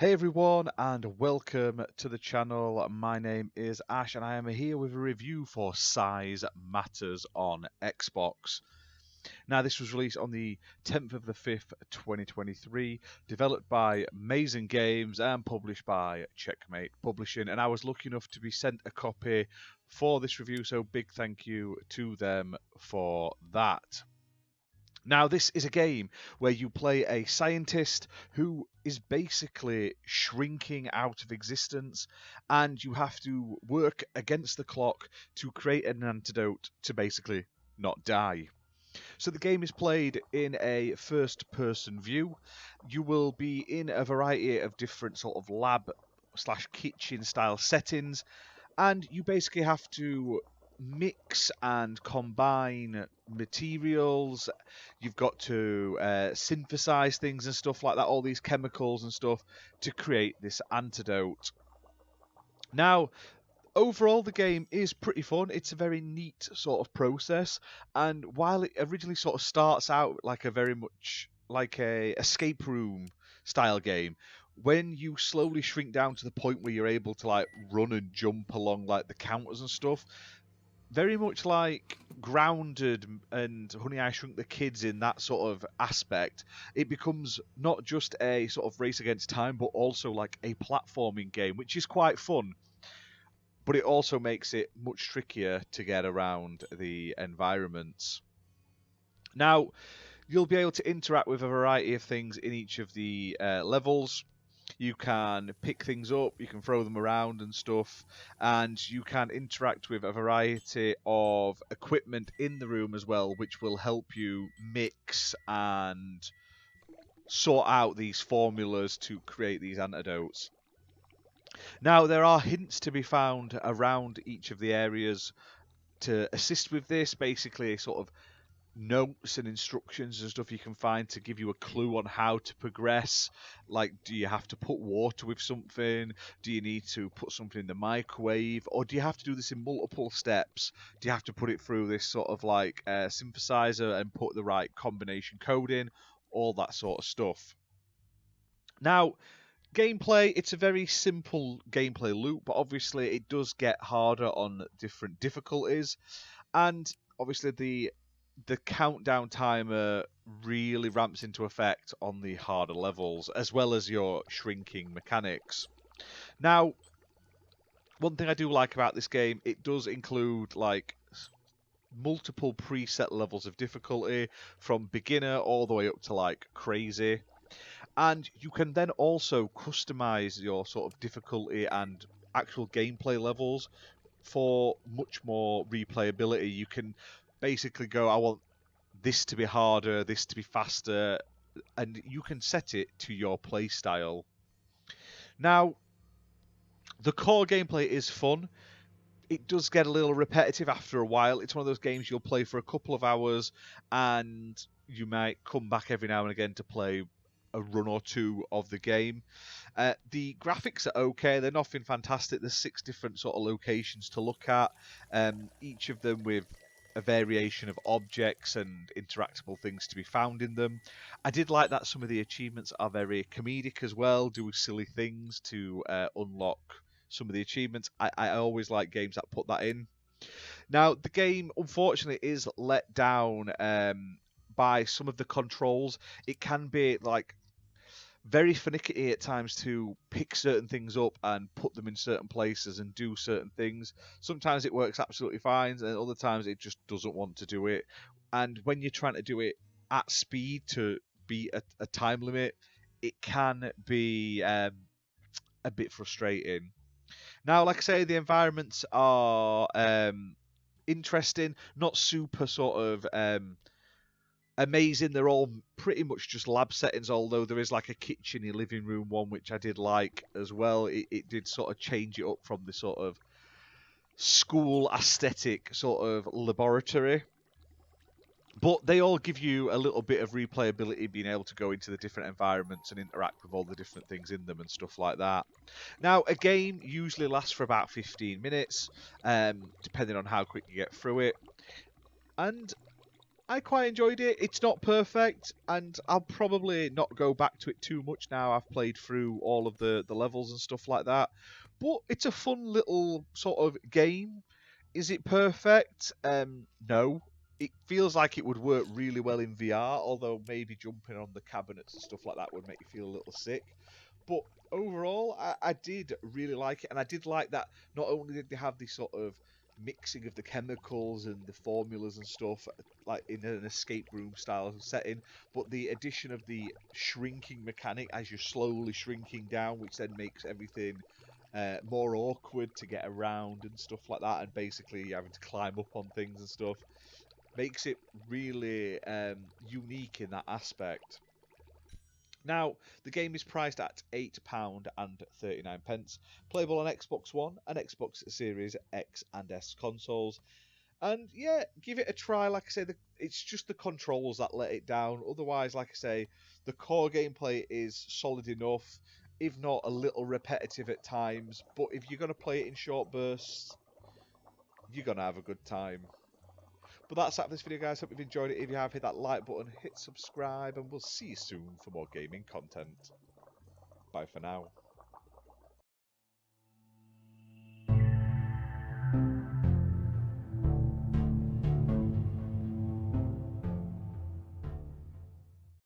Hey everyone, and welcome to the channel. My name is Ash, and I am here with a review for Size Matters on Xbox. Now, this was released on the 10th of the 5th, 2023, developed by Mazen Games and published by Checkmate Publishing. And I was lucky enough to be sent a copy for this review, so big thank you to them for that. Now, this is a game where you play a scientist who is basically shrinking out of existence, and you have to work against the clock to create an antidote to basically not die. So the game is played in a first-person view. You will be in a variety of different sort of lab slash kitchen style settings, and you basically have to mix and combine materials. You've got to synthesize things and stuff like that, all these chemicals and stuff, to create this antidote. Now, overall, the game is pretty fun. It's a very neat sort of process, and while it originally sort of starts out like a very much like a escape room style game, when you slowly shrink down to the point where you're able to like run and jump along like the counters and stuff, very much like Grounded and Honey I Shrunk the Kids in that sort of aspect, it becomes not just a sort of race against time, but also like a platforming game, which is quite fun. But it also makes it much trickier to get around the environments. Now, you'll be able to interact with a variety of things in each of the levels. You can pick things up, you can throw them around and stuff, and you can interact with a variety of equipment in the room as well, which will help you mix and sort out these formulas to create these antidotes. Now, there are hints to be found around each of the areas to assist with this, basically sort of notes and instructions and stuff you can find to give you a clue on how to progress. Like, do you have to put water with something? Do you need to put something in the microwave? Or do you have to do this in multiple steps? Do you have to put it through this sort of like synthesizer and put the right combination code in? All that sort of stuff. Now, gameplay, it's a very simple gameplay loop, but obviously it does get harder on different difficulties. And obviously the countdown timer really ramps into effect on the harder levels, as well as your shrinking mechanics. Now, one thing I do like about this game, it does include like multiple preset levels of difficulty, from beginner all the way up to like crazy. And you can then also customize your sort of difficulty and actual gameplay levels for much more replayability. You can basically go, I want this to be harder, this to be faster, and you can set it to your play style. Now, the core gameplay is fun. It does get a little repetitive after a while. It's one of those games you'll play for a couple of hours, and you might come back every now and again to play a run or two of the game. The graphics are okay. They're nothing fantastic. There's 6 different sort of locations to look at, each of them with a variation of objects and interactable things to be found in them. I did like that some of the achievements are very comedic as well, do silly things to unlock some of the achievements. I always like games that put that in. Now, the game, unfortunately, is let down by some of the controls. It can be like very finicky at times to pick certain things up and put them in certain places and do certain things. Sometimes it works absolutely fine, and other times it just doesn't want to do it. And when you're trying to do it at speed to beat a time limit, it can be a bit frustrating. Now, like I say, the environments are interesting, not super sort of amazing. They're all pretty much just lab settings, although there is like a kitchen living room one which I did like as well. It did sort of change it up from the sort of school aesthetic sort of laboratory. But they all give you a little bit of replayability, being able to go into the different environments and interact with all the different things in them and stuff like that. Now, a game usually lasts for about 15 minutes, depending on how quick you get through it. And I quite enjoyed it. It's not perfect, and I'll probably not go back to it too much now. I've played through all of the levels and stuff like that. But it's a fun little sort of game. Is it perfect? No. It feels like it would work really well in VR, although maybe jumping on the cabinets and stuff like that would make you feel a little sick. But overall, I did really like it, and I did like that not only did they have this sort of mixing of the chemicals and the formulas and stuff, like in an escape room style setting, but the addition of the shrinking mechanic as you're slowly shrinking down, which then makes everything more awkward to get around and stuff like that, and basically you're having to climb up on things and stuff, makes it really unique in that aspect. Now, the game is priced at £8.39, playable on Xbox One and Xbox Series X and S consoles. And yeah, give it a try. Like I say, it's just the controls that let it down. Otherwise, like I say, the core gameplay is solid enough, if not a little repetitive at times. But if you're going to play it in short bursts, you're going to have a good time. But that's it for this video, guys. Hope you've enjoyed it. If you have, hit that like button, hit subscribe, and we'll see you soon for more gaming content. Bye for now.